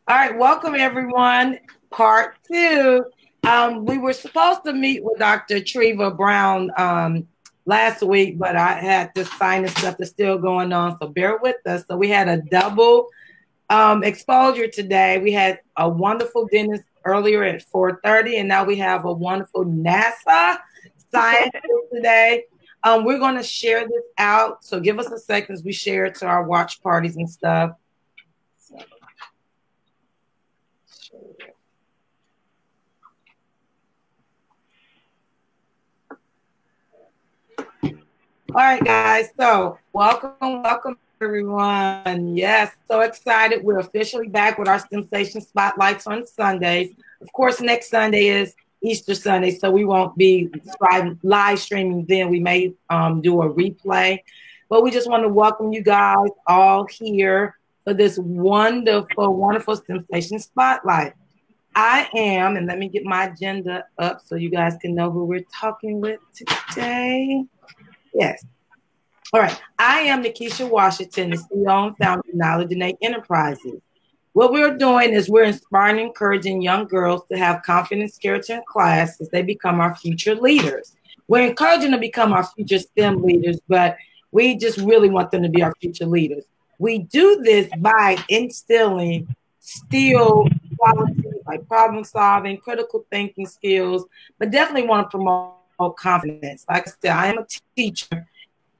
All right, welcome everyone. Part two. We were supposed to meet with Dr. Treva Brown last week, but I had this sinus stuff that's still going on, so bear with us. So we had a double exposure today. We had a wonderful dentist earlier at 4:30, and now we have a wonderful NASA scientist today. We're going to share this out, so give us a second as we share it to our watch parties and stuff. All right, guys. So welcome everyone. Yes, so excited. We're officially back with our STEMsation Spotlights on Sundays. Of course, next Sunday is Easter Sunday, so we won't be live streaming then. We may do a replay. But we just want to welcome you guys all here for this wonderful, wonderful STEMsation Spotlight. I am, and let me get my agenda up so you guys can know who we're talking with today. Yes. All right. I am Nikisha Washington, the CEO and founder of Knowledge Innate Enterprises. What we're doing is we're inspiring and encouraging young girls to have confidence, character, and class as they become our future leaders. We're encouraging them to become our future STEM leaders, but we just really want them to be our future leaders. We do this by instilling still qualities like problem solving, critical thinking skills, but definitely want to promote confidence. Like I said, I am a teacher,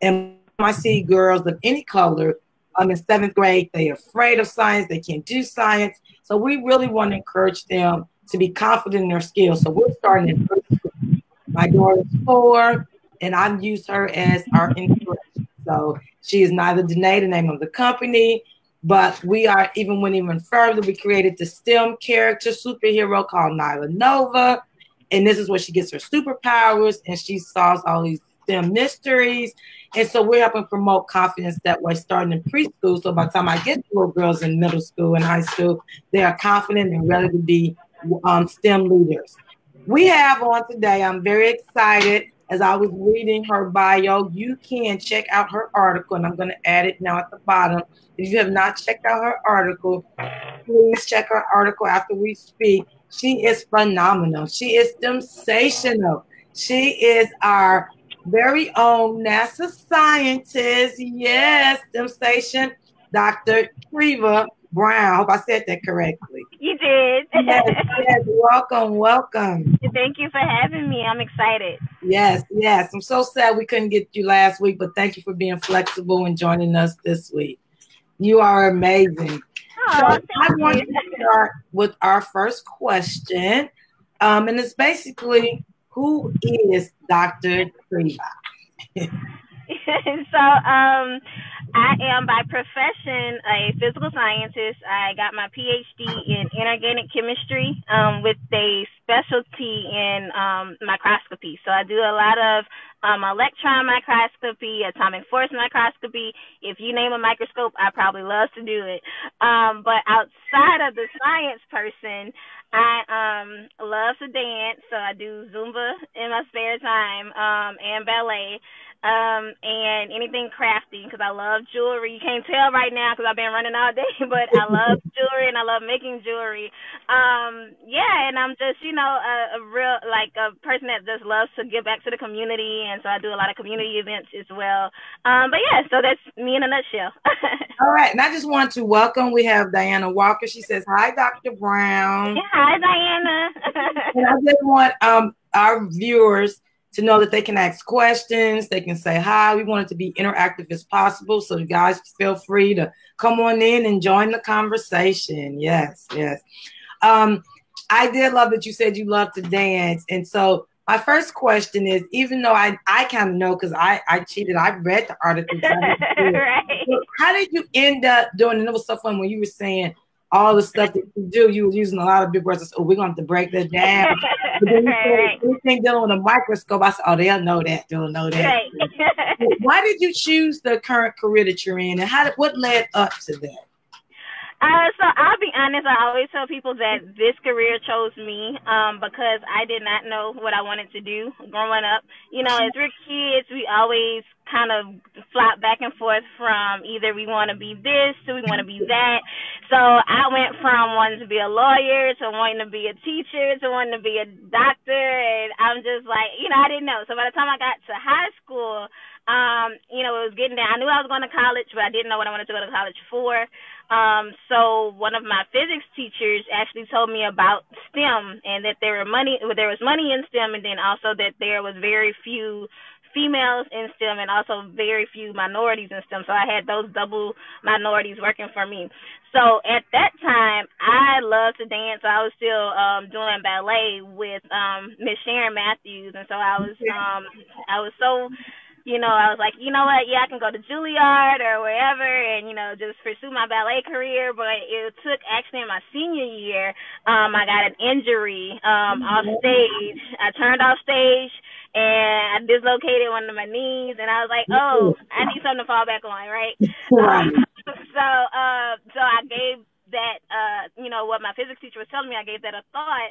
and I see girls of any color in seventh grade, they're afraid of science, they can't do science. So we really want to encourage them to be confident in their skills. So we're starting in first grade. My daughter's 4, and I've used her as our inspiration. So she is neither Danae, the name of the company, but we are went even further. We created the STEM character superhero called Nyla Nova. And this is where she gets her superpowers, and she solves all these STEM mysteries. And so we're helping promote confidence that way, starting in preschool. So by the time I get to little girls in middle school and high school, they are confident and ready to be STEM leaders. We have on today, I'm very excited. As I was reading her bio, you can check out her article, and I'm going to add it now at the bottom. If you have not checked out her article, please check her article after we speak. She is phenomenal. She is sensational. She is our very own NASA scientist. Yes, STEMsation, Dr. Treva Brown. I hope I said that correctly. You did. Yes, welcome. Thank you for having me. I'm excited. Yes. I'm so sad we couldn't get you last week, but thank you for being flexible and joining us this week. You are amazing. Oh, so I want to start with our first question. And it's basically, who is Dr. Treva? So, I am by profession a physical scientist. I got my PhD in inorganic chemistry with a specialty in microscopy. So I do a lot of electron microscopy, atomic force microscopy. If you name a microscope, I probably love to do it. But outside of the science person, I love to dance. So I do Zumba in my spare time and ballet. And anything crafty because I love jewelry. You can't tell right now because I've been running all day, but I love jewelry and I love making jewelry. Yeah, and I'm just, a real, a person that just loves to give back to the community, and so I do a lot of community events as well. But yeah, so that's me in a nutshell. All right, and I just want to welcome, we have Diana Walker. She says, hi, Dr. Brown. Yeah, hi, Diana. And I just want our viewers to know that they can ask questions, they can say hi. We want it to be interactive as possible, so you guys feel free to come on in and join the conversation. Yes. I did love that you said you love to dance, and so my first question is, even though I kind of know because I cheated, I read the article. Right. How did you end up doing? And it was so fun when you were saying all the stuff that you do. You were using a lot of big words. I said, we're going to have to break that down. But then anything dealing with a microscope, I said, they'll know that. They'll know that. Right. Why did you choose the current career that you're in, and what led up to that? So I'll be honest, I always tell people that this career chose me because I did not know what I wanted to do growing up. As we're kids, we always kind of flop back and forth from either we want to be this to we want to be that. So I went from wanting to be a lawyer to wanting to be a teacher to wanting to be a doctor, and I'm just like, I didn't know. So by the time I got to high school, it was getting there. I knew I was going to college, but I didn't know what I wanted to go to college for. So one of my physics teachers actually told me about STEM and that there was money in STEM, and then also that there was very few females in STEM and also very few minorities in STEM. So I had those double minorities working for me. So at that time, I loved to dance. So I was still doing ballet with Miss Sharon Matthews, and so I was so, I was like, you know what? Yeah, I can go to Juilliard or wherever and, just pursue my ballet career. But it took actually in my senior year, I got an injury off stage. I turned off stage and I dislocated one of my knees, and I was like, oh, I need something to fall back on, right? So I gave that, what my physics teacher was telling me, I gave that a thought.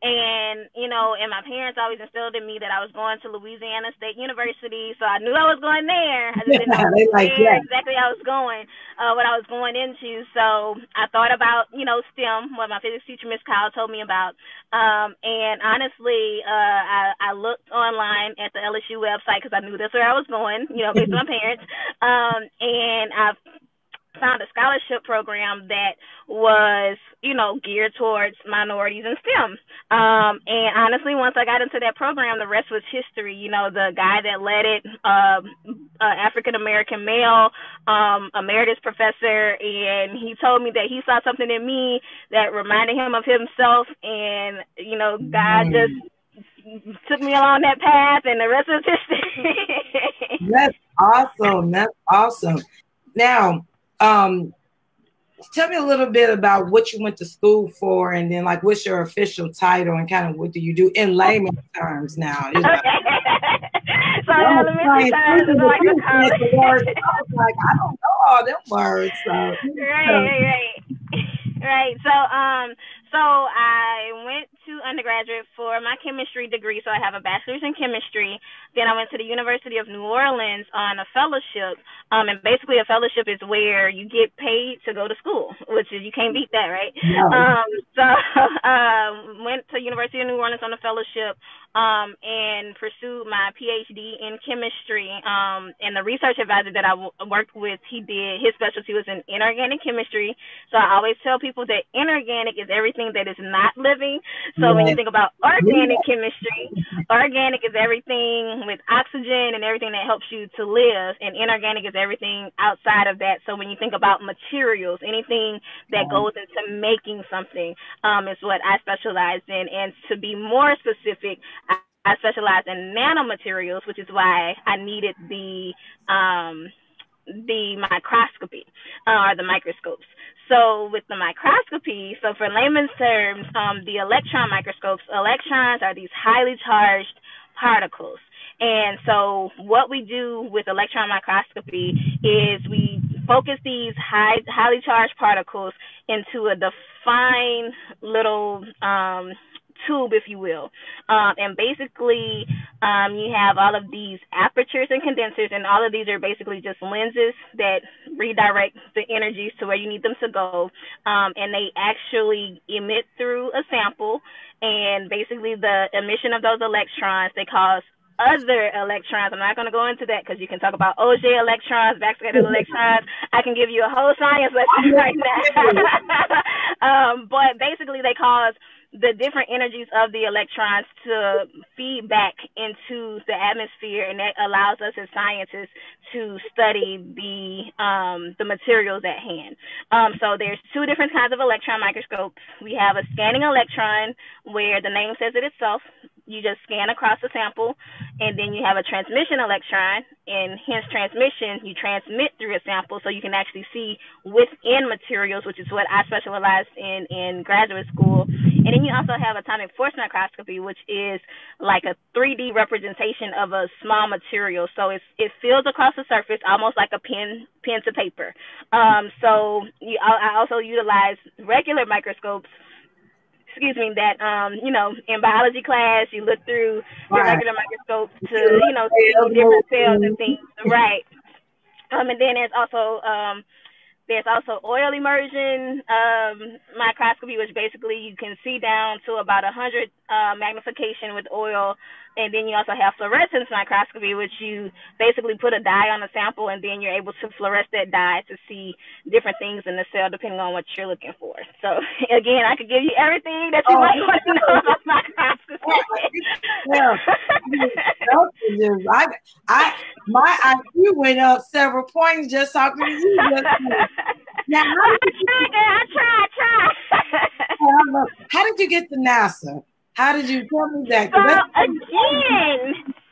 And, and my parents always instilled in me that I was going to Louisiana State University, so I knew I was going there. I just didn't know where exactly I was going, what I was going into. So I thought about, STEM, what my physics teacher, Miss Kyle, told me about. And honestly, I looked online at the LSU website because I knew that's where I was going, based on my parents. And I found a scholarship program that was, geared towards minorities in STEM. And honestly, once I got into that program, the rest was history. The guy that led it, African-American male, emeritus professor, and he told me that he saw something in me that reminded him of himself, and, God just took me along that path, and the rest is history. That's awesome. That's awesome. Now, tell me a little bit about what you went to school for, and then what's your official title, and kind of what do you do in layman's terms now? So elementary terms is like a college. I was like, I don't know all them words. So. Right. So I went to undergraduate for my chemistry degree. So I have a bachelor's in chemistry. Then I went to the University of New Orleans on a fellowship. And basically a fellowship is where you get paid to go to school, which is, you can't beat that, right? No. So went to University of New Orleans on a fellowship and pursued my PhD in chemistry. And the research advisor that I worked with, his specialty was in inorganic chemistry. So I always tell people that inorganic is everything that is not living. So when you think about organic chemistry, organic is everything with oxygen and everything that helps you to live, and inorganic is everything outside of that. So when you think about materials, anything that goes into making something is what I specialize in. And to be more specific, I specialize in nanomaterials, which is why I needed the microscopy or the microscopes. So with the microscopy, so for layman's terms, the electron microscopes, electrons are these highly charged particles. And so what we do with electron microscopy is we focus these highly charged particles into a defined little tube, if you will. And basically, you have all of these apertures and condensers, and all of these are basically just lenses that redirect the energies to where you need them to go. And they actually emit through a sample, and basically the emission of those electrons, they cause other electrons. I'm not going to go into that because you can talk about Auger electrons, backscatter electrons. I can give you a whole science lesson right now. But basically they cause the different energies of the electrons to feed back into the atmosphere, and that allows us as scientists to study the materials at hand. So there's two different kinds of electron microscopes. We have a scanning electron, where the name says it itself. You just scan across the sample, and then you have a transmission electron, and hence transmission, you transmit through a sample, so you can actually see within materials, which is what I specialized in graduate school. And then you also have atomic force microscopy, which is like a 3D representation of a small material. So it fills across the surface almost like a pen to paper. So I also utilize regular microscopes, that, in biology class, you look through the regular microscope to, see different cells and things. Right. And then there's also There's also oil immersion microscopy, which basically you can see down to about 100 magnification with oil. And then you also have fluorescence microscopy, which you basically put a dye on a sample, and then you're able to fluoresce that dye to see different things in the cell depending on what you're looking for. So again, I could give you everything that you might want to know about microscopy. My IQ went up several points just talking to you. Now, I try. How did you get to NASA? How did you tell me that? So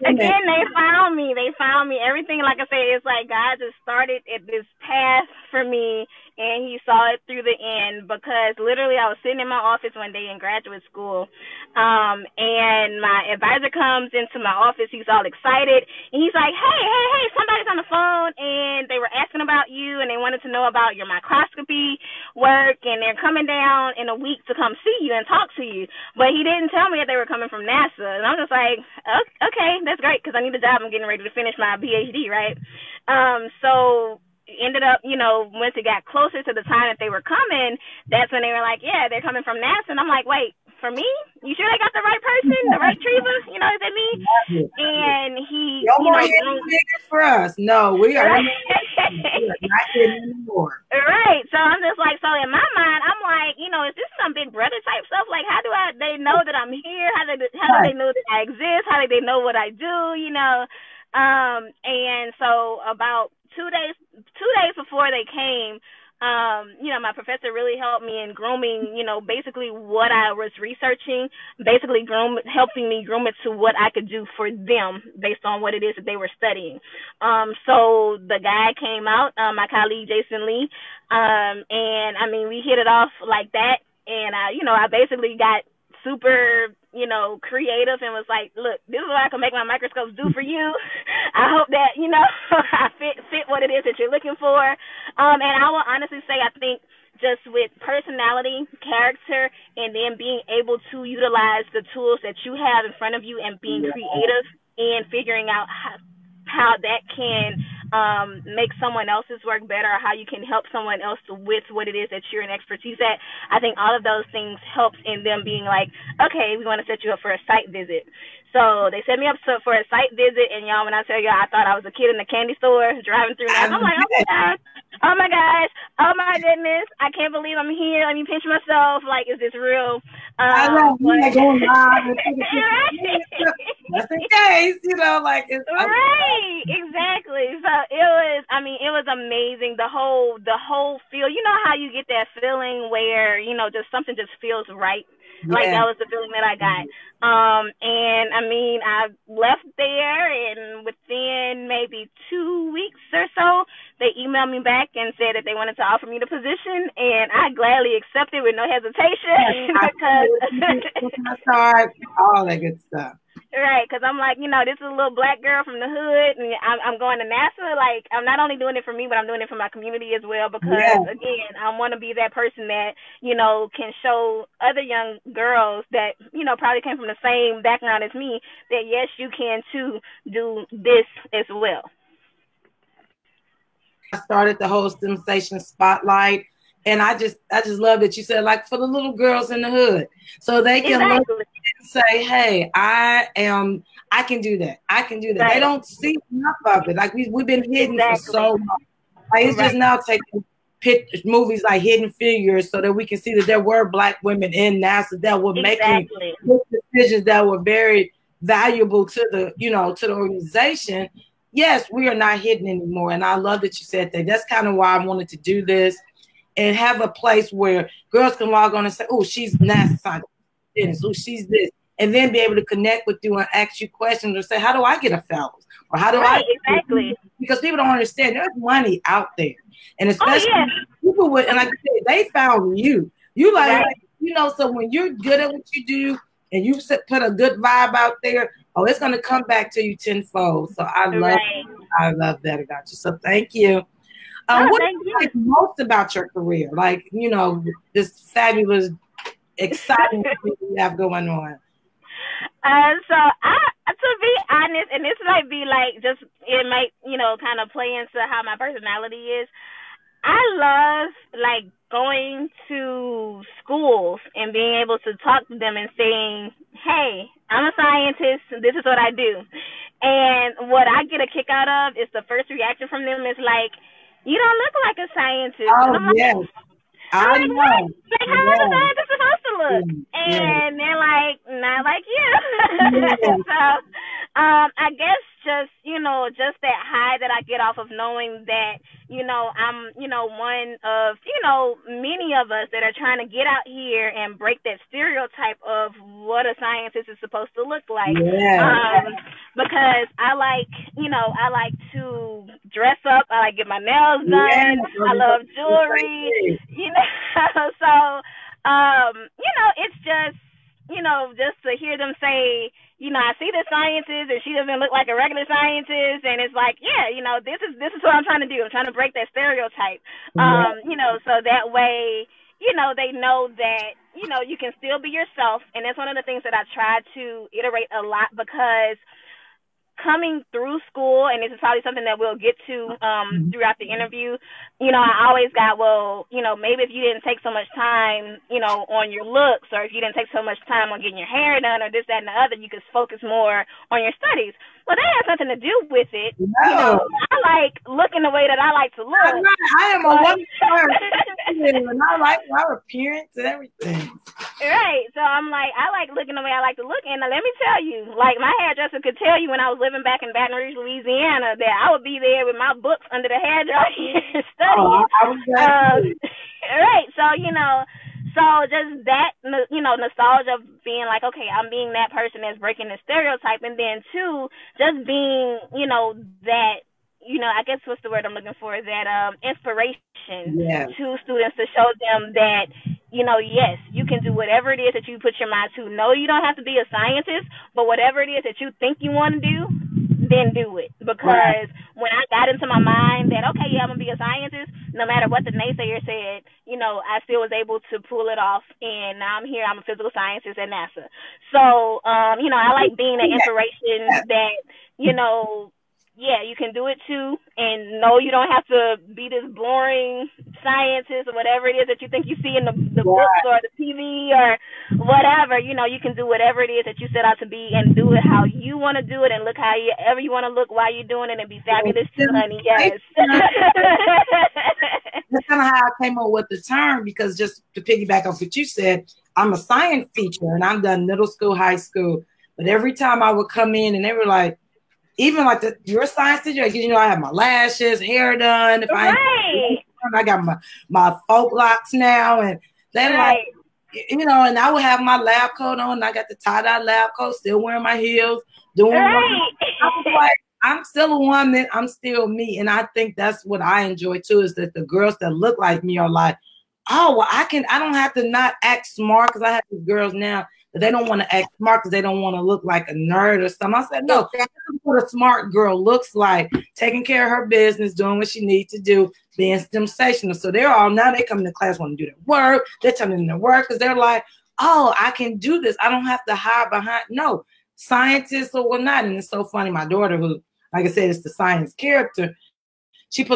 again, they found me. Everything, like I said, it's like God just started at this path for me, and He saw it through the end. Because literally, I was sitting in my office one day in graduate school, and my advisor comes into my office. He's all excited, and he's like, "Hey, somebody's on the phone, and they were asking about you, and they wanted to know about your microscopy work, and they're coming down in a week to come see you and talk to you." But he didn't tell me that they were coming from NASA, and I'm just like, okay, that's great, because I need a job. I'm getting ready to finish my PhD, right? So ended up, once it got closer to the time that they were coming, that's when they were like, yeah, they're coming from NASA. And I'm like, wait, for me? You sure they got the right person, the right Treva? Is that me? And he, for us. No, we are not getting anymore. Right. So I'm just like, so in my mind, I'm like, is this some big brother type stuff? Like, how do they know that I'm here? How do they know that I exist? How do they know what I do? And so about 2 days before they came, my professor really helped me in grooming, basically what I was researching, basically helping me groom it to what I could do for them based on what it is that they were studying. So the guy came out, my colleague Jason Lee, and I mean, we hit it off like that. And I basically got super, creative and was like, look, this is what I can make my microscopes do for you. I hope that, I fit what it is that you're looking for. And I will honestly say, I think just with personality, character, and then being able to utilize the tools that you have in front of you and being creative and figuring out how that can make someone else's work better, or how you can help someone else with what it is that you're an expertise at. I think all of those things helps in them being like, okay, we want to set you up for a site visit. So they set me up for a site visit, and y'all, when I tell y'all, I thought I was a kid in the candy store driving through that. I'm like, oh my gosh, oh my goodness, I can't believe I'm here. Let me pinch myself. Like, is this real? I know, going live. Just in case, like it's right, exactly. So it was amazing. The whole feel. You know how you get that feeling where just something just feels right. Yeah. Like that was the feeling that I got. And I mean, I left there, and within maybe 2 weeks or so, they emailed me back and said that they wanted to offer me the position, and I gladly accepted with no hesitation. Because all that good stuff. Right, because I'm like, this is a little black girl from the hood, and I'm going to NASA. Like, I'm not only doing it for me, but I'm doing it for my community as well, because, again, I want to be that person that, can show other young girls that, probably came from the same background as me, that, yes, you can, too, do this as well. I started the whole STEMsation Spotlight, and I just love that you said, like, for the little girls in the hood, so they can look and say, hey, I can do that. I can do that. Right. They don't see enough of it. Like, we've been hidden for so long. Like, it's just now taking movies like Hidden Figures so that we can see that there were Black women in NASA that were making decisions that were very valuable to the, to the organization. Yes, we are not hidden anymore. And I love that you said that. That's kind of why I wanted to do this and have a place where girls can log on and say, oh, she's NASA scientist. Oh, she's this. And then be able to connect with you and ask you questions or say, how do I get a fellows? Or how do I? Exactly. Because people don't understand there's money out there. And especially people would, and like I said, they found you. You like, so when you're good at what you do and you put a good vibe out there, it's going to come back to you tenfold. So I love that about you. So thank you. What do you like most about your career? Like, this fabulous, exciting thing you have going on. So to be honest, and this might be like it might, kind of play into how my personality is. I love like going to schools and being able to talk to them and saying, "Hey, I'm a scientist. This is what I do." And what I get a kick out of is the first reaction from them is like, "You don't look like a scientist," and Oh, yes. I'm I like, what? know. Like, how is a Yes. scientist supposed to look? Yes. And they're like, not like you. Yes. So, I guess just that high that I get off of knowing that, I'm, one of, many of us that are trying to get out here and break that stereotype of what a scientist is supposed to look like. Yes. Because I like to dress up. I like to get my nails done. Yes. I love jewelry. So, it's just to hear them say, I see this scientist and she doesn't look like a regular scientist, and it's like, yeah, this is what I'm trying to do. I'm trying to break that stereotype. So that way, they know that, you can still be yourself. And that's one of the things that I try to iterate a lot, because coming through school, and this is probably something that we'll get to throughout the interview, I always got, maybe if you didn't take so much time, on your looks, or if you didn't take so much time on getting your hair done, or this, that, and the other, you could focus more on your studies. Well, that has nothing to do with it. No. I like looking the way that I like to look. I am a woman and I like our appearance and everything. Right. So I'm like, I like looking the way I like to look. And let me tell you, like, my hairdresser could tell you when I was living back in Baton Rouge, Louisiana, that I would be there with my books under the hairdryer studying. Right. So, so just that, nostalgia of being like, okay, I'm being that person that's breaking the stereotype. And then two, just being, that, I guess what's the word I'm looking for, that inspiration to students, to show them that, yes, you can do whatever it is that you put your mind to. No, you don't have to be a scientist, but whatever it is that you think you want to do, then do it. Because when I got into my mind that, okay, yeah, I'm going to be a scientist, no matter what the naysayer said, I still was able to pull it off. And now I'm here. I'm a physical scientist at NASA. So, I like being an inspiration that, yeah, you can do it too. And no, you don't have to be this boring scientist or whatever it is that you think you see in the books or the TV or whatever. You can do whatever it is that you set out to be, and do it how you want to do it, and look however you want to look while you're doing it, and be fabulous too, honey. Yes. That's kind of how I came up with the term, because just to piggyback off what you said, I'm a science teacher and I've done middle school, high school. But every time I would come in and they were like, even like you're a science teacher, I have my lashes, hair done. If I got my folk locks now, and they're like, and I would have my lab coat on, and I got the tie-dye lab coat, still wearing my heels, doing I was like, I'm still a woman, I'm still me. And I think that's what I enjoy too, is that the girls that look like me are like, oh, well, I don't have to not act smart, because I have these girls now that they don't want to act smart because they don't want to look like a nerd or something. I said, no, that's what a smart girl looks like, taking care of her business, doing what she needs to do, being STEMsation. So they come to class, want to do their work. They're telling them their work because they're like, oh, I can do this. I don't have to hide behind, no, scientists or whatnot. And it's so funny. My daughter, who, like I said, is the science character, she's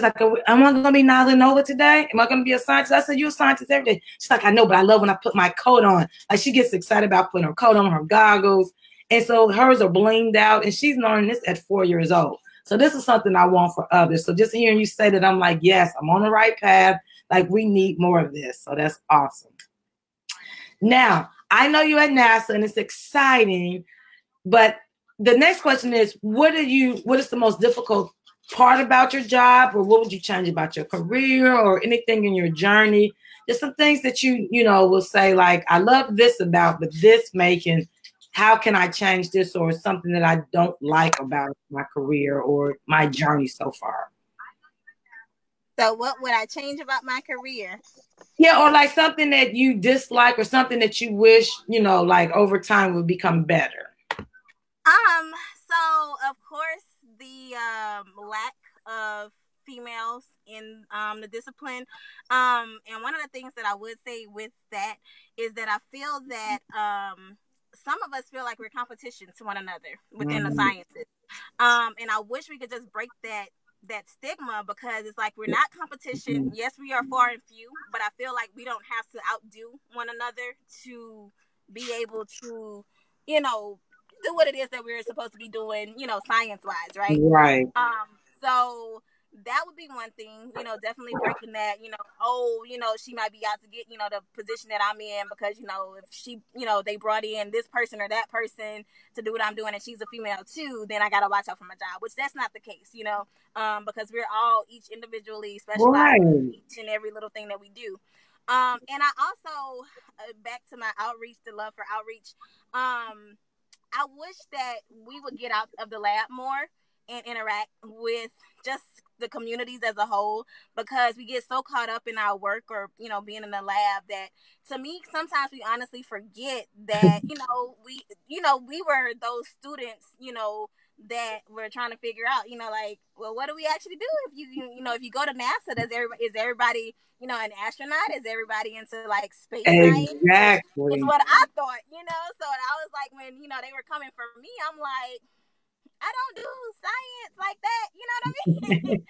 like, am I going to be Nala Nova today? Am I going to be a scientist? I said, you're a scientist every day. She's like, I know, but I love when I put my coat on. Like, she gets excited about putting her coat on, her goggles. And so hers are blinged out, and she's learning this at 4 years old. So this is something I want for others. So just hearing you say that, I'm like, yes, I'm on the right path. Like, we need more of this. So that's awesome. Now, I know you're at NASA and it's exciting, but the next question is, what is the most difficult part about your job, or what would you change about your career, or anything in your journey? Just some things that you will say, like, I love this about, but this making, how can I change this, or something that I don't like about my career or my journey so far? So what would I change about my career? Yeah, or like something that you dislike, or something that you wish, like over time would become better. So of course, the lack of females in the discipline. And one of the things that I would say with that is that I feel that some of us feel like we're competition to one another within the sciences. And I wish we could just break that that stigma, because it's like we're not competition. Yes, we are far and few, but I feel like we don't have to outdo one another to be able to, you know, do what it is that we're supposed to be doing, you know, science wise, right? Right. So that would be one thing, you know, definitely breaking that, you know, oh, you know, she might be out to get, you know, the position that I'm in because, you know, if she, you know, they brought in this person or that person to do what I'm doing and she's a female too, then I got to watch out for my job, which that's not the case, you know, because we're all each individually specialized in each and every little thing that we do. And I also, back to my outreach, the love for outreach, I wish that we would get out of the lab more and interact with just the communities as a whole, because we get so caught up in our work or, you know, being in the lab that, to me, sometimes we honestly forget that, you know, we were those students, you know, that we're trying to figure out, you know, like, well, what do we actually do if you know, if you go to NASA, is everybody, you know, an astronaut? Is everybody into like space science? Exactly. It's what I thought, you know. So I was like, when, you know, they were coming for me, I'm like, I don't do science like that, you know what I mean?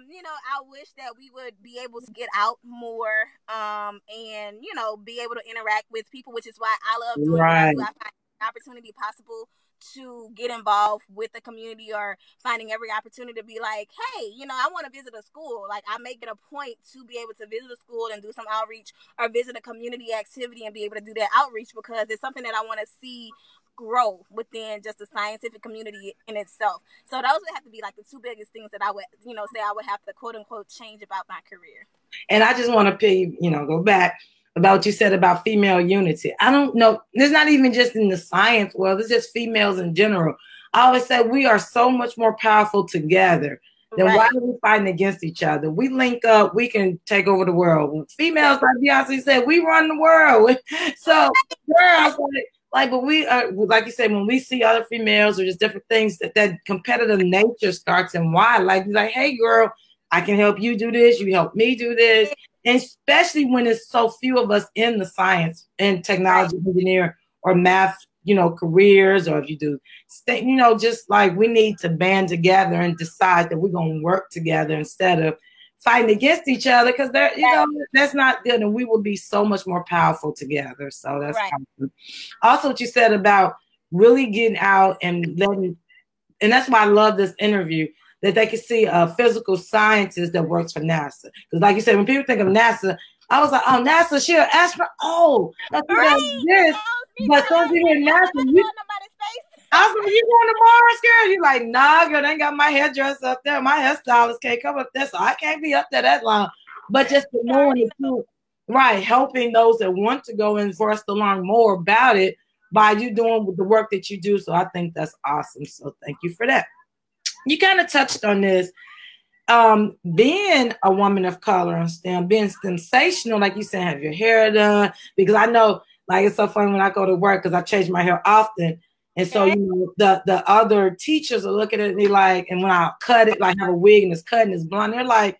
You know, I wish that we would be able to get out more, and, you know, be able to interact with people, which is why I love doing what I do. I find opportunity possible to get involved with the community, or finding every opportunity to be like, hey, you know, I want to visit a school. Like, I make it a point to be able to visit a school and do some outreach, or visit a community activity and be able to do that outreach, because it's something that I want to see grow within just the scientific community in itself. So those would have to be like the two biggest things that I would, you know, say I would have to quote unquote change about my career. And I just want to go back about what you said about female unity. I don't know. It's not even just in the science world. It's just females in general. I always say we are so much more powerful together. Then why are we fighting against each other? We link up, we can take over the world. Females, like Beyonce said, we run the world. So girls, but we are, like you said, when we see other females or just different things, that competitive nature starts. And why? Like, hey, girl, I can help you do this. You help me do this. And especially when it's so few of us in the science and technology, engineering, or math, you know, careers, or if you do, you know, just like we need to band together and decide that we're going to work together instead of fighting against each other, because they're, you know, that's not good, and we will be so much more powerful together. So that's awesome. Also what you said about really getting out and letting, and that's why I love this interview, that they can see a physical scientist that works for NASA. Because like you said, when people think of NASA, I was like, oh, NASA, she'll astronaut. Oh, that's this. But some people in NASA, I was like, you going to Mars, girl? You're like, nah, girl, they ain't got my hairdresser up there. My hairstylist can't come up there, so I can't be up there that long. But just knowing the truth, right, helping those that want to go and for us to learn more about it by you doing the work that you do. So I think that's awesome. So thank you for that. You kind of touched on this. Being a woman of color in STEM, being STEMsational, like you said, have your hair done. Because I know, like, it's so funny when I go to work, because I change my hair often. And so, you know, the other teachers are looking at me like, and when I cut it, like have a wig and it's cut and it's blonde, they're like,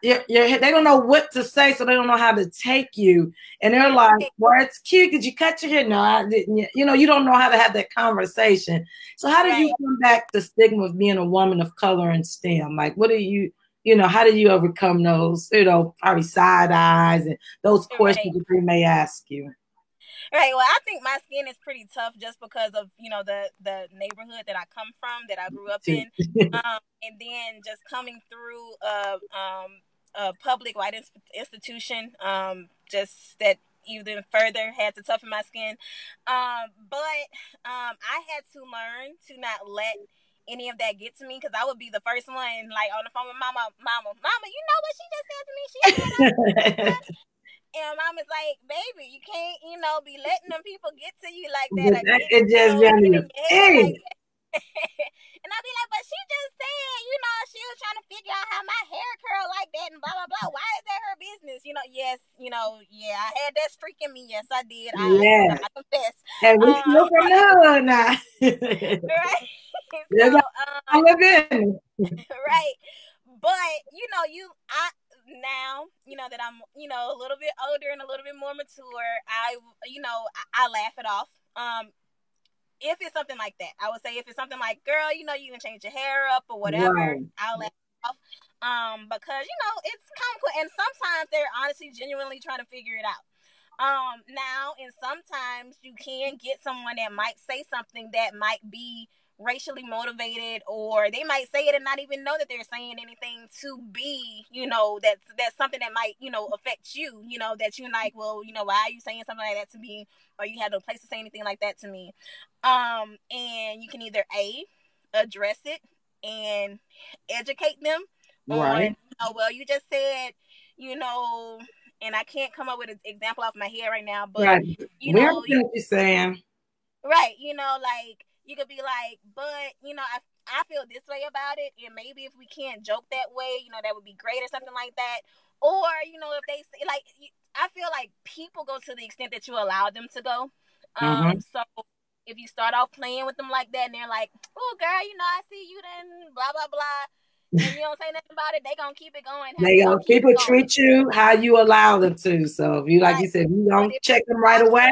they don't know what to say, so they don't know how to take you. And they're like, well, it's cute. Did you cut your hair? No, I didn't. You know, you don't know how to have that conversation. So how did you come back to the stigma of being a woman of color in STEM? Like, what do you know, how do you overcome those, you know, probably side eyes and those questions that they may ask you? Right. Well, I think my skin is pretty tough just because of, you know, the neighborhood that I come from, that I grew up in, and then just coming through a public white institution, just that even further had to toughen my skin. But I had to learn to not let any of that get to me, because I would be the first one, like, on the phone with mama, you know what she just said to me? She said, and Mama's like, baby, you can't, you know, be letting them people get to you like that. It just really like, and I'd be like, but she just said, you know, she was trying to figure out how my hair curl like that and blah, blah, blah. Why is that her business? You know, yes, you know, yeah, I had that streak in me. Yes, I did. I confess. And we still from the hood now. Right. Right. But, you know, now, you know, that I'm, you know, a little bit older and a little bit more mature, I laugh it off. if it's something like that, I would say if it's something like, girl, you can change your hair up or whatever, Right. I'll let it off. Because it's comical, and sometimes they're honestly genuinely trying to figure it out. Now, and sometimes you can get someone that might say something that might be racially motivated, or they might say it and not even know that they're saying anything to be, that's something that might, affect you, that you're like, well, why are you saying something like that to me? Or you have no place to say anything like that to me. And you can either address it and educate them Right. on, well, you just said, and I can't come up with an example off my head right now, but Right. We understand what you're saying. right, like you could be like, but I feel this way about it, and maybe if we can't joke that way, that would be great or something like that. Or if they say, like, I feel like people go to the extent that you allow them to go. So if you start off playing with them like that, and they're like, oh girl, I see you then blah blah blah, and you don't say nothing about it, they gonna keep it going. People treat you how you allow them to. So if you, like you said, you don't check them right away.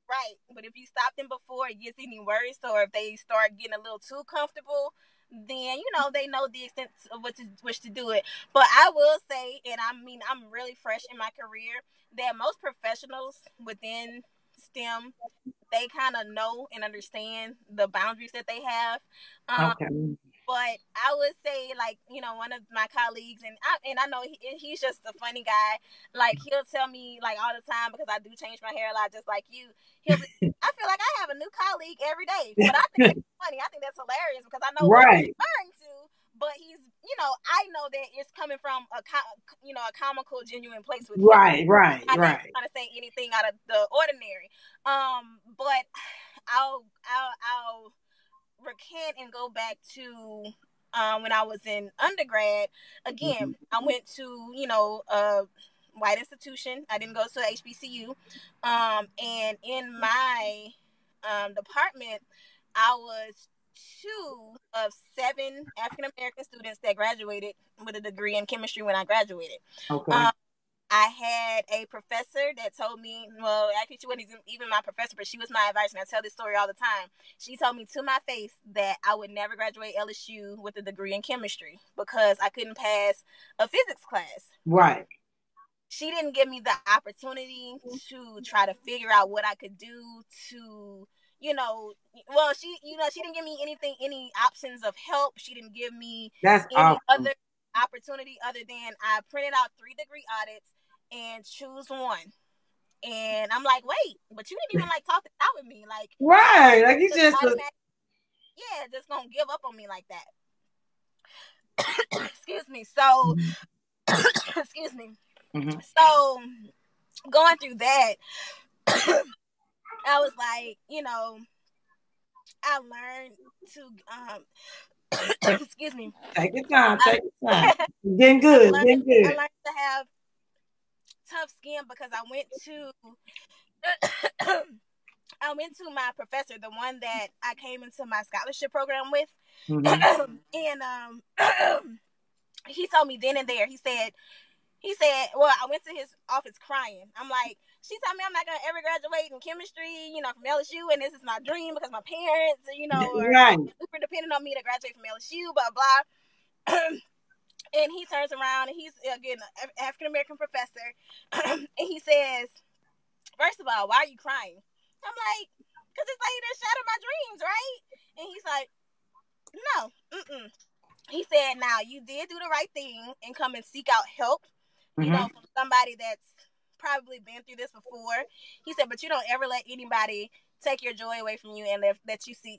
Right. But if you stop them before it gets any worse, or if they start getting a little too comfortable, then they know the extent of which to do it. But I will say, and I mean, I'm really fresh in my career, that most professionals within STEM, they kind of know and understand the boundaries that they have. Okay. But I would say, like, one of my colleagues, and I know he's just a funny guy. Like, he'll tell me, like, all the time, because I do change my hair a lot, just like you. He'll be, I feel like I have a new colleague every day. But I think that's funny. I think that's hilarious, because I know what he's referring to. But he's, I know that it's coming from a comical, genuine place with him. Right. I'm not trying to say anything out of the ordinary. But I'll recant and go back to when I was in undergrad. Again, I went to a white institution. I didn't go to HBCU, and in my department, I was 2 of 7 African American students that graduated with a degree in chemistry when I graduated. Okay. I had a professor that told me, well, actually she wasn't even my professor, but she was my advisor, and I tell this story all the time. She told me to my face that I would never graduate LSU with a degree in chemistry because I couldn't pass a physics class. Right. She didn't give me the opportunity to try to figure out what I could do to, well, she didn't give me any options of help. She didn't give me other opportunity other than I printed out 3 degree audits and choose one. And I'm like, wait, but you didn't even talk it out with me, right, like you just just gonna give up on me like that. Excuse me. So excuse me. So going through that, I was like, I learned to excuse me. Take your time. Getting good. I learned to have tough skin because I went to my professor, the one that I came into my scholarship program with, and he told me then and there. He said, well, I went to his office crying. I'm like, she told me I'm not gonna ever graduate in chemistry, from LSU, and this is my dream because my parents, are super dependent on me to graduate from LSU, blah blah. And he turns around and he's again an African American professor, and he says, first of all, why are you crying? I'm like, because this lady done shattered my dreams, right? And he's like, no, He said, now you did do the right thing and come and seek out help, from somebody that's probably been through this before. He said, but you don't ever let anybody take your joy away from you and let you see,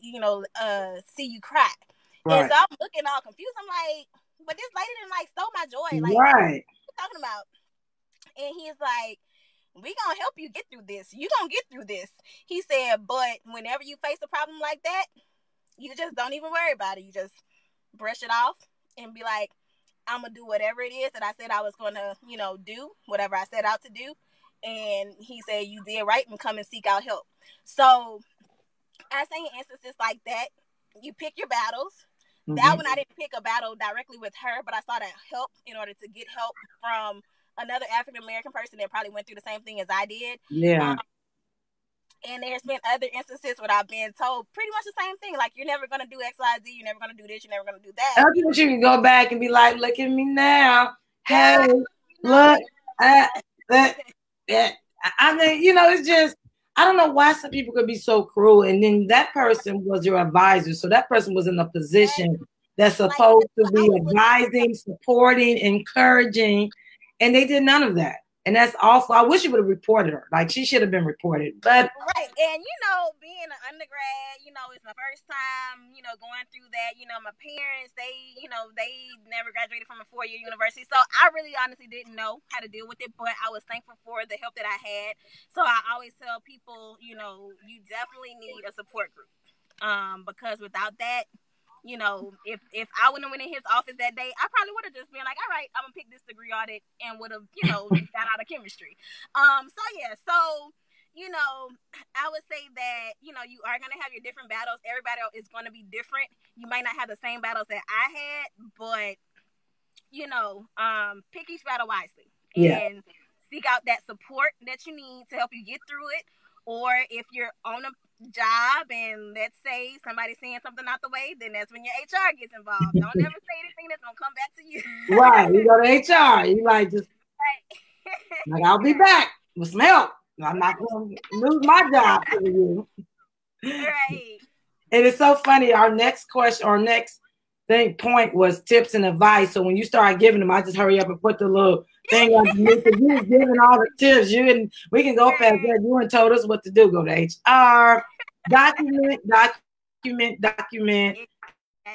see you cry. Right. And so I'm looking all confused. I'm like, but this lady didn't stole my joy. Like, right. What are you talking about? And he's like, we gonna help you get through this. You gonna get through this. He said, but whenever you face a problem like that, you just don't even worry about it. You just brush it off and be like, I'm gonna do whatever it is that I said I was gonna, do, whatever I set out to do. And he said, you did right, and come and seek out help. So I say in instances like that, you pick your battles. That one I didn't pick a battle directly with her, but I sought out help in order to get help from another African American person that probably went through the same thing as I did. Yeah. And there's been other instances where I've been told pretty much the same thing. Like, you're never going to do X, Y, Z. You're never going to do this. You're never going to do that. I think you can go back and be like, look at me now. Hey, look. I mean, you know, it's just, I don't know why some people could be so cruel. And then that person was your advisor. So that person was in a position that's supposed to be advising, supporting, encouraging. And they did none of that. And that's awful. I wish you would have reported her. Like, she should have been reported. But right. And, you know, being an undergrad, you know, it's my first time, you know, going through that. You know, my parents, they, you know, they never graduated from a 4-year university. So I really honestly didn't know how to deal with it. But I was thankful for the help that I had. So I always tell people, you know, you definitely need a support group. Because without that, you know, if I wouldn't have went in his office that day, I probably would have just been like, all right, I'm gonna pick this degree audit, and would have, you know, got out of chemistry. So you know, I would say that, you know, you are gonna have your different battles. Everybody is gonna be different. You might not have the same battles that I had, but you know, pick each battle wisely and seek out that support that you need to help you get through it. Or if you're on a job and let's say somebody's saying something out the way, then that's when your HR gets involved. Don't ever say anything that's gonna come back to you. Right, you go to HR. You like just like, I'll be back with some help. I'm not gonna lose my job for you. Right. And it's so funny. Our next question, our next point was tips and advice. So when you start giving them, I just hurry up and put the little thing underneath. You was giving all the tips. We can go past that. You and told us what to do. Go to HR. Document.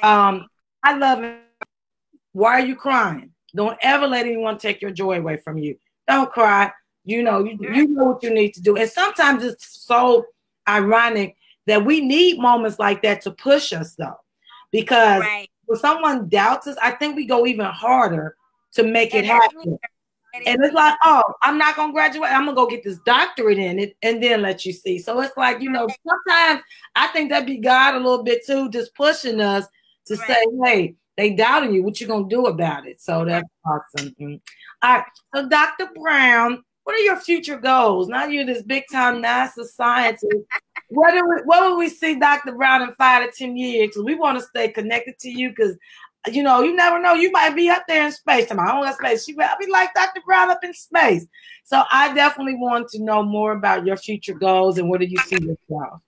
I love it. Why are you crying? Don't ever let anyone take your joy away from you. Don't cry. You know, you know what you need to do. And sometimes it's so ironic that we need moments like that to push us, though. Because when someone doubts us, I think we go even harder to make it happen. And it's like, oh, I'm not going to graduate. I'm going to go get this doctorate in it and then let you see. So it's like, you know, sometimes I think that'd be God a little bit too, just pushing us to say, hey, they doubting you. What you going to do about it? So that's awesome. All right. So Dr. Brown, what are your future goals? Now you're this big time NASA scientist. What will we see Dr. Brown in 5 to 10 years? Because we want to stay connected to you because, you know, you never know. You might be up there in space. I don't want space. She might be like Dr. Brown up in space. So I definitely want to know more about your future goals and where do you see yourself?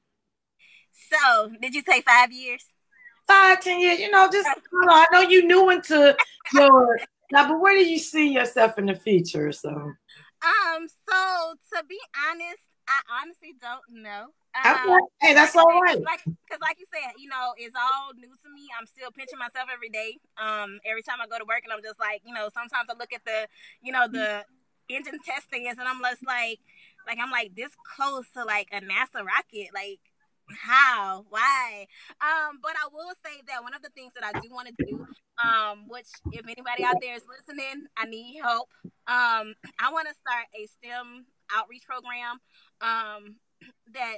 So did you say 5 years? 5, 10 years, you know, just, I know you new into your, but where do you see yourself in the future? So to be honest, I honestly don't know. Hey, that's all right. Because like you said, you know, it's all new to me. I'm still pinching myself every day. Every time I go to work, and I'm just like, you know, sometimes I look at the, you know, the engine testing and I'm just like I'm like this close to like a NASA rocket, like how, why? But I will say that one of the things that I do want to do, which if anybody out there is listening, I need help. I want to start a STEM outreach program. That,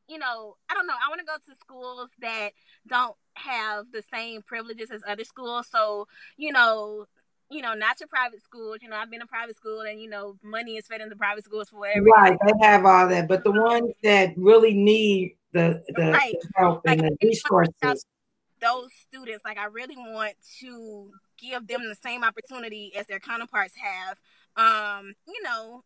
you know, I don't know. I want to go to schools that don't have the same privileges as other schools. So, you know, not your private schools. You know, I've been in private school, and you know, money is fed into private schools for whatever. Right, they have all that, but the ones that really need the help and the resources. Those students, like, I really want to give them the same opportunity as their counterparts have. You know,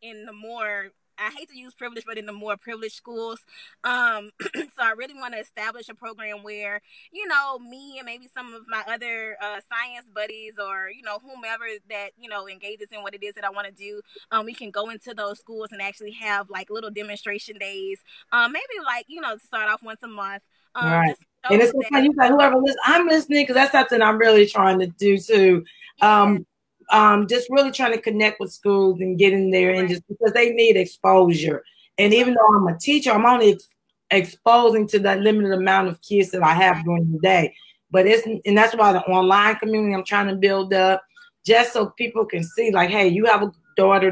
in the more, I hate to use privilege, but in the more privileged schools. So I really want to establish a program where, you know, me and maybe some of my other science buddies, or, you know, whomever that, you know, engages in what it is that I want to do, we can go into those schools and actually have like little demonstration days. Maybe like, you know, to start off once a month. Right. And it's okay, you like, whoever listens, I'm listening, because that's something I'm really trying to do too. Just really trying to connect with schools and get in there, and just because they need exposure. And even though I'm a teacher, I'm only exposing to that limited amount of kids that I have during the day. But and that's why the online community I'm trying to build up, just so people can see, like, hey, you have a daughter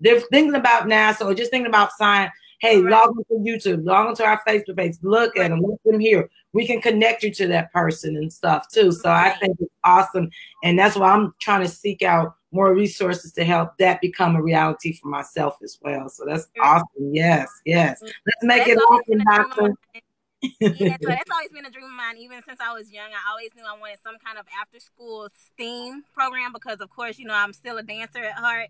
they're thinking about NASA or just thinking about science. Hey, log into YouTube, log into our Facebook page, look at them, let them here. We can connect you to that person and stuff too. So I think it's awesome. And that's why I'm trying to seek out more resources to help that become a reality for myself as well. So that's awesome. Yes. Let's make it happen, doctor. Yeah, so that's always been a dream of mine. Even since I was young, I always knew I wanted some kind of after-school STEAM program because, of course, I'm still a dancer at heart.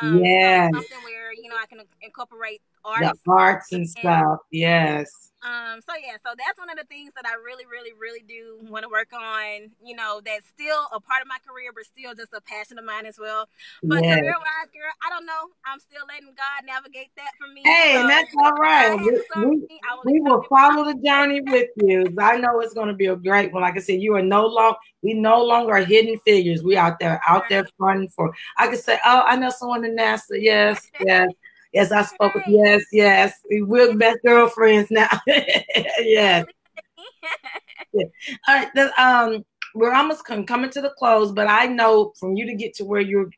Yeah. So something where I can incorporate the arts and stuff. Yes. So that's one of the things that I really, really, really do want to work on. That's still a part of my career, but still just a passion of mine as well. But career-wise, girl, I don't know. I'm still letting God navigate that for me. Hey, and that's all right. We will follow the journey with you. I know it's going to be a great one. Like I said, we no longer are hidden figures. We out there fronting for. I could say, oh, I know someone in NASA. Yes. Yes, I spoke with, yes. We're best girlfriends now. Yes. Yeah. All right. We're almost coming to the close, but I know from you to get to where you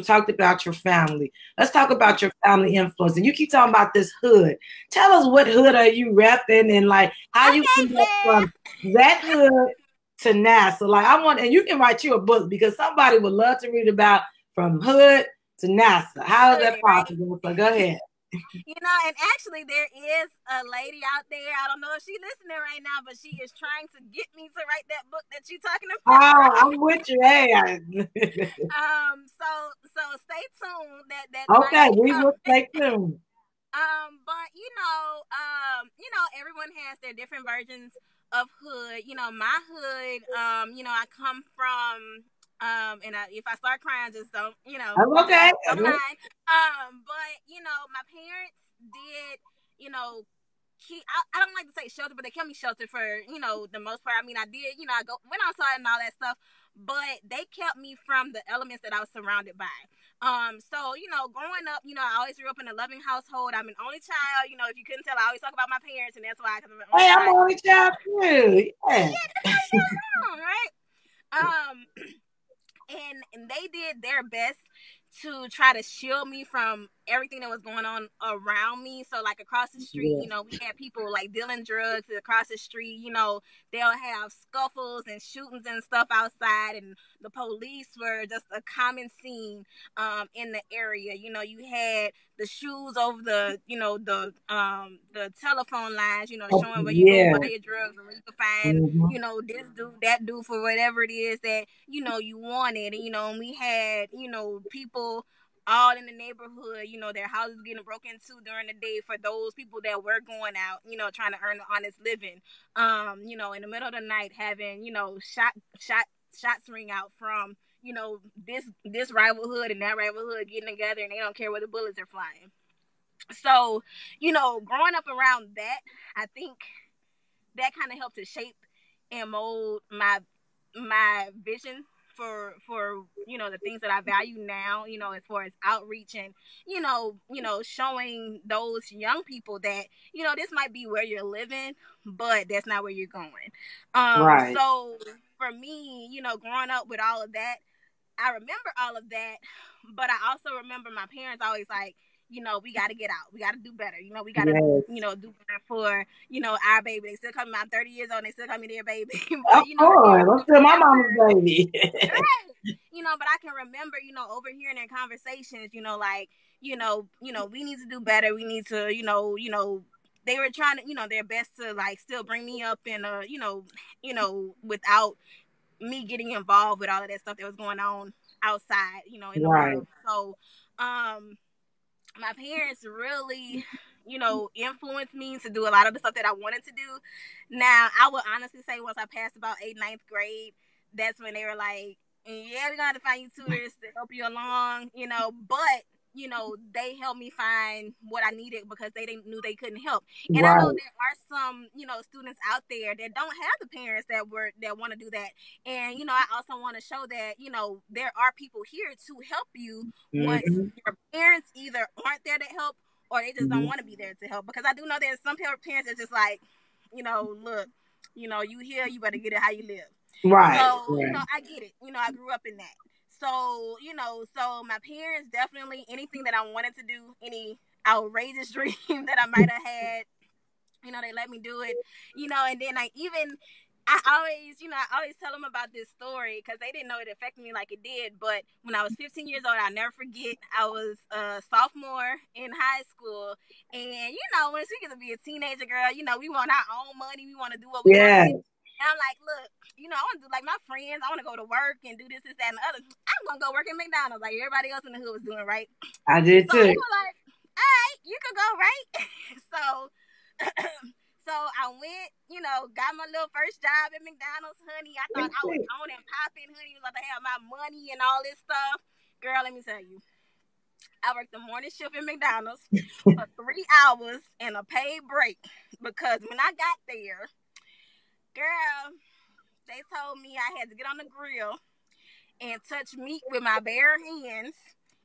talked about your family. Let's talk about your family influence. And you keep talking about this hood. Tell us what hood are you repping and like how you end up from that hood to NASA. Like and you can write you a book because somebody would love to read about from hood to NASA. How is that possible? So go ahead. And actually there is a lady out there. I don't know if she's listening right now, but she is trying to get me to write that book that you're talking about. Oh, I'm with you. Hey. So stay tuned. That okay, we will stay tuned. But everyone has their different versions of hood. My hood, I come from and if I start crying, just don't, I'm okay. Don't mind. But my parents did, I don't like to say shelter, but they kept me sheltered for, the most part. I mean, I did, I went outside and all that stuff, but they kept me from the elements that I was surrounded by. So, growing up, I always grew up in a loving household. I'm an only child. If you couldn't tell, I always talk about my parents, and that's why I'm an only child. I'm an only child too. Yeah. Right? And they did their best to try to shield me from everything that was going on around me. So like across the street, we had people like dealing drugs across the street. They'll have scuffles and shootings and stuff outside, and the police were just a common scene in the area. You had the shoes over the telephone lines, showing where you go buy your drugs and where you can find, this dude, that dude for whatever it is that, you wanted. And we had, people all in the neighborhood, their houses getting broken into during the day for those people that were going out, trying to earn an honest living. In the middle of the night having, shots ring out from, this rival hood and that rival hood getting together, and they don't care where the bullets are flying. So, growing up around that, I think that kind of helped to shape and mold my vision for the things that I value now, as far as outreach and showing those young people that this might be where you're living, but that's not where you're going. Right. So for me, growing up with all of that, I remember all of that, but I also remember my parents always like, we got to get out. We got to do better. We got to, do better for, our baby. They still call me, I'm 30 years old, and they still call me their baby. But, of course. I'm still my mama's baby. Right. But I can remember, overhearing their conversations, like, we need to do better. We need to, they were trying to, their best to, like, still bring me up in without me getting involved with all of that stuff that was going on outside, in the world. So, my parents really, influenced me to do a lot of the stuff that I wanted to do. Now, I would honestly say once I passed about 8th, 9th grade, that's when they were like, yeah, we're going to have to find you tutors to help you along, but, they helped me find what I needed because they knew they couldn't help. And I know there are some, students out there that don't have the parents that want to do that. And, I also want to show that, there are people here to help you once your parents either aren't there to help or they just don't want to be there to help. Because I do know there's some parents that just like, look, you here, you better get it how you live. Right. So, I get it. I grew up in that. So, so my parents definitely, anything that I wanted to do, any outrageous dream that I might have had, they let me do it, and then I always tell them about this story because they didn't know it affected me like it did. But when I was 15 years old, I'll never forget. I was a sophomore in high school, and once we get to be a teenager girl, we want our own money. We want to do what we want to do. And I'm like, look, I want to do like my friends. I want to go to work and do this, that, and the other. I'm gonna go work at McDonald's like everybody else in the hood was doing, right? I did too. So they were like, all right, you could go, right? So. So I went, got my little first job at McDonald's, honey. I thought I was on and popping, honey. Was about to have my money and all this stuff. Girl, let me tell you. I worked the morning shift at McDonald's for 3 hours and a paid break because when I got there, girl, they told me I had to get on the grill and touch meat with my bare hands.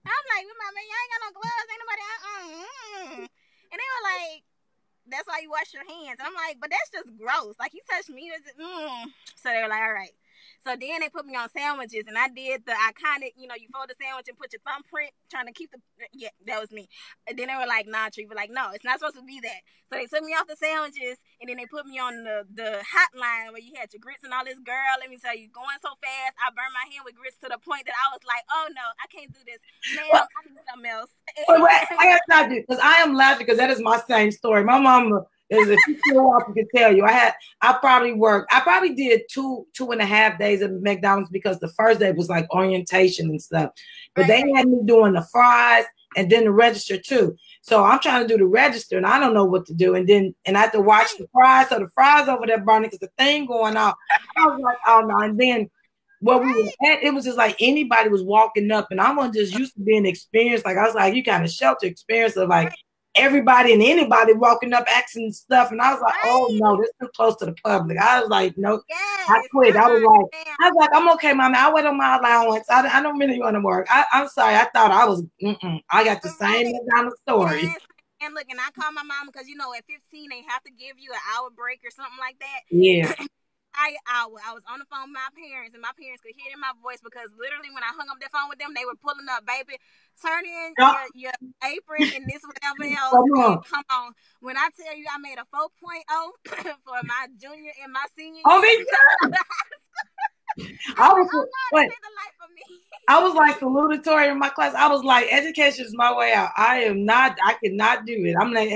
I'm like, with my man, I ain't got no gloves. Ain't nobody. And they were like, that's why you wash your hands. And I'm like, but that's just gross. Like, you touch me. So they were like, all right. So then they put me on sandwiches, and I did the iconic, you fold the sandwich and put your thumbprint, trying to keep yeah, that was me. And then they were like, nah, Treva, like, no, it's not supposed to be that. So they took me off the sandwiches, and then they put me on the hotline where you had your grits and all this. Girl, let me tell you, going so fast, I burned my hand with grits to the point that I was like, oh no, I can't do this. Ma'am, I need something else. Wait, I got to stop you because I am laughing because that is my same story. My mama is, if you still up, can tell you. I probably did 2.5 days at McDonald's because the first day was like orientation and stuff. But they had me doing the fries and then the register too. So I'm trying to do the register and I don't know what to do. And I have to watch the fries. So the fries over there burning because the thing going off. I was like, oh no. And then where we were at, it was just like anybody was walking up, and I'm just used to being experienced. Like I was like, you kind of shelter experience of like everybody and anybody walking up asking stuff, and I was like, oh no, this is too close to the public. I was like, no, I quit. I was like, I'm okay, mama. I wait on my allowance. I don't really want to work. I'm sorry. I thought I was. I got the same McDonald's story. Yes. And look, and I called my mom because at 15 they have to give you an hour break or something like that. Yeah. I was on the phone with my parents, and my parents could hear it in my voice because literally when I hung up the phone with them, they were pulling up, baby, turn in your apron and this whatever else. Come on. When I tell you I made a 4.0 for my junior and my senior year. I was like salutatory in my class. I was like, education is my way out. I could not do it. I'm like,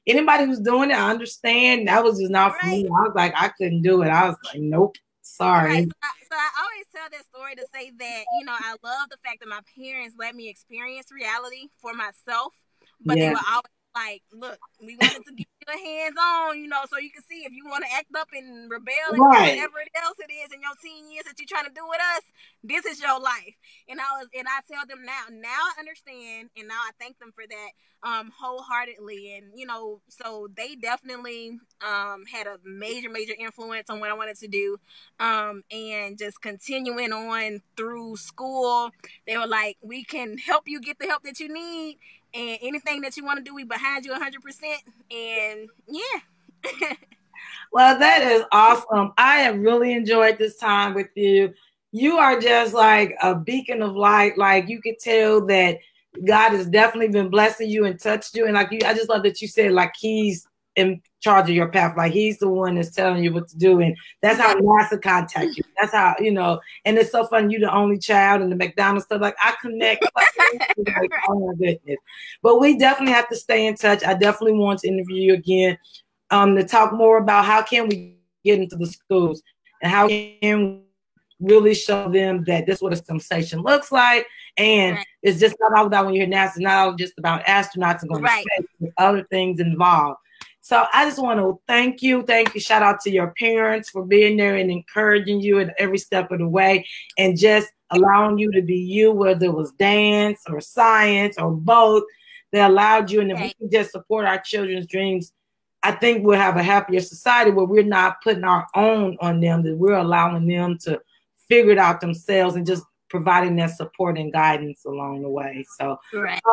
anybody who's doing it, I understand. That was just not for me. I was like, I couldn't do it. I was like, nope, sorry. Right. So I always tell that story to say that, I love the fact that my parents let me experience reality for myself, but they were always like, look, we wanted to give you a hands-on, so you can see if you want to act up and rebel and whatever else it is in your teen years that you're trying to do with us, this is your life. And I tell them now I understand, and now I thank them for that wholeheartedly. And so they definitely had a major influence on what I wanted to do, and just continuing on through school. They were like, we can help you get the help that you need, and anything that you want to do, we behind you 100%. And yeah. Well, that is awesome. I have really enjoyed this time with you. You are just like a beacon of light. Like, you could tell that God has definitely been blessing you and touched you. And like I just love that you said like he's in charge of your path. Like he's the one that's telling you what to do. And that's how NASA contact you. That's how, and it's so fun. You're the only child in the McDonald's stuff. Like I connect. Like, oh my goodness. But we definitely have to stay in touch. I definitely want to interview you again to talk more about how can we get into the schools and how can really show them that this is what a STEMsation looks like. And it's just not all about when you hear NASA, it's not all just about astronauts and going to space, with other things involved. So I just want to thank you. Shout out to your parents for being there and encouraging you at every step of the way and just allowing you to be you, whether it was dance or science or both. They allowed you. And if we can just support our children's dreams, I think we'll have a happier society where we're not putting our own on them, that we're allowing them to figure it out themselves and just providing that support and guidance along the way. So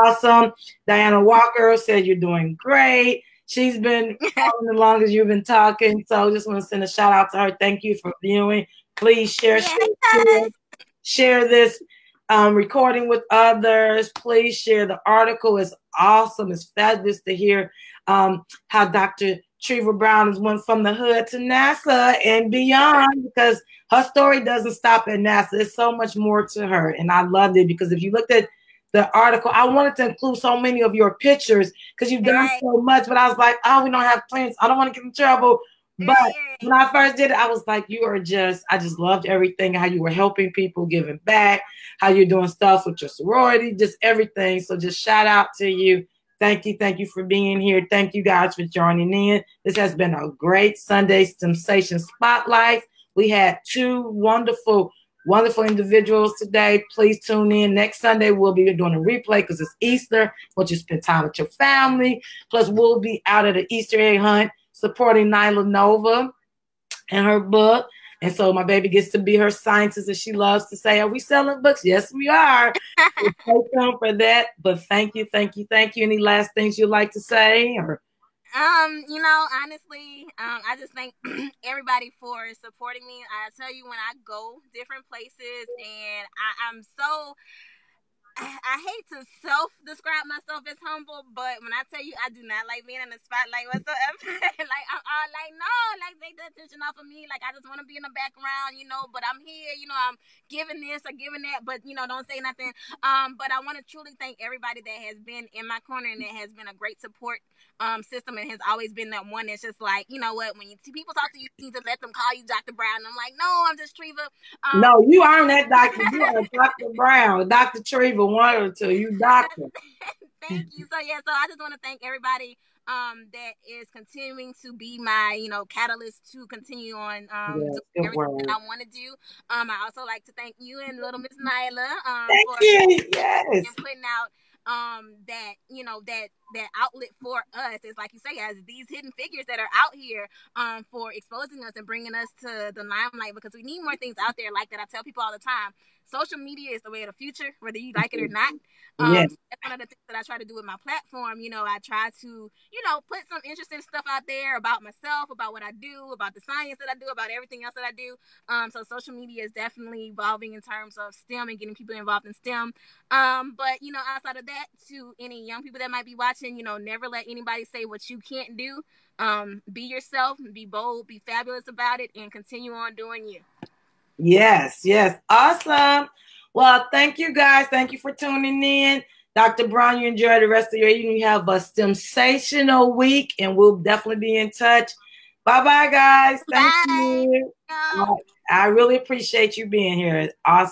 awesome. Diana Walker said you're doing great. She's been following the longest you've been talking. So just want to send a shout out to her. Thank you for viewing. Please share this recording with others. Please share the article. It's awesome. It's fabulous to hear how Dr. Treva Brown is one from the hood to NASA and beyond, because her story doesn't stop at NASA. There's so much more to her. And I loved it because if you looked at the article, I wanted to include so many of your pictures because you've done so much, but I was like, oh, we don't have plans. I don't want to get in trouble. But when I first did it, I was like, I just loved everything, how you were helping people, giving back, how you're doing stuff with your sorority, just everything. So just shout out to you. Thank you. Thank you for being here. Thank you guys for joining in. This has been a great Sunday STEMsation Spotlight. We had two wonderful individuals today. Please tune in. Next Sunday, we'll be doing a replay because it's Easter. Want you to spend time with your family. Plus, we'll be out at the Easter egg hunt supporting Nyla Nova and her book. And so my baby gets to be her scientist, as she loves to say. Are we selling books? Yes, we are. So stay tuned for that. But thank you. Any last things you'd like to say? Or Honestly, I just thank everybody for supporting me. I tell you, when I go different places, and I'm so, I hate to self-describe myself as humble, but when I tell you I do not like being in the spotlight whatsoever, like take the attention off of me. Like, I just want to be in the background, but I'm here, I'm giving this or giving that, but don't say nothing. But I want to truly thank everybody that has been in my corner and that has been a great support system, and has always been that one that's just like, you know what, when people talk to you, you need to let them call you Dr. Brown. And I'm like, no, I'm just Treva. No, you aren't that doctor. You are Dr. Brown, Dr. Treva, one or two. You doctor. Thank you. So I just want to thank everybody that is continuing to be my, catalyst to continue on doing everything that I want to do. I also like to thank you and little Miss Nyla for yes. putting out that outlet for us. It's like you say, as these hidden figures that are out here for exposing us and bringing us to the limelight, because we need more things out there like that. I tell people all the time, social media is the way of the future, whether you like it or not. That's one of the things that I try to do with my platform. I try to, put some interesting stuff out there about myself, about what I do, about the science that I do, about everything else that I do. So social media is definitely evolving in terms of STEM and getting people involved in STEM. But, outside of that, to any young people that might be watching, never let anybody say what you can't do. Be yourself, be bold, be fabulous about it, and continue on doing you. Yes. Awesome. Well, thank you guys. Thank you for tuning in. Dr. Brown, you enjoy the rest of your evening. You have a STEMsational week, and we'll definitely be in touch. Bye-bye, guys. Thank you. I really appreciate you being here. Awesome.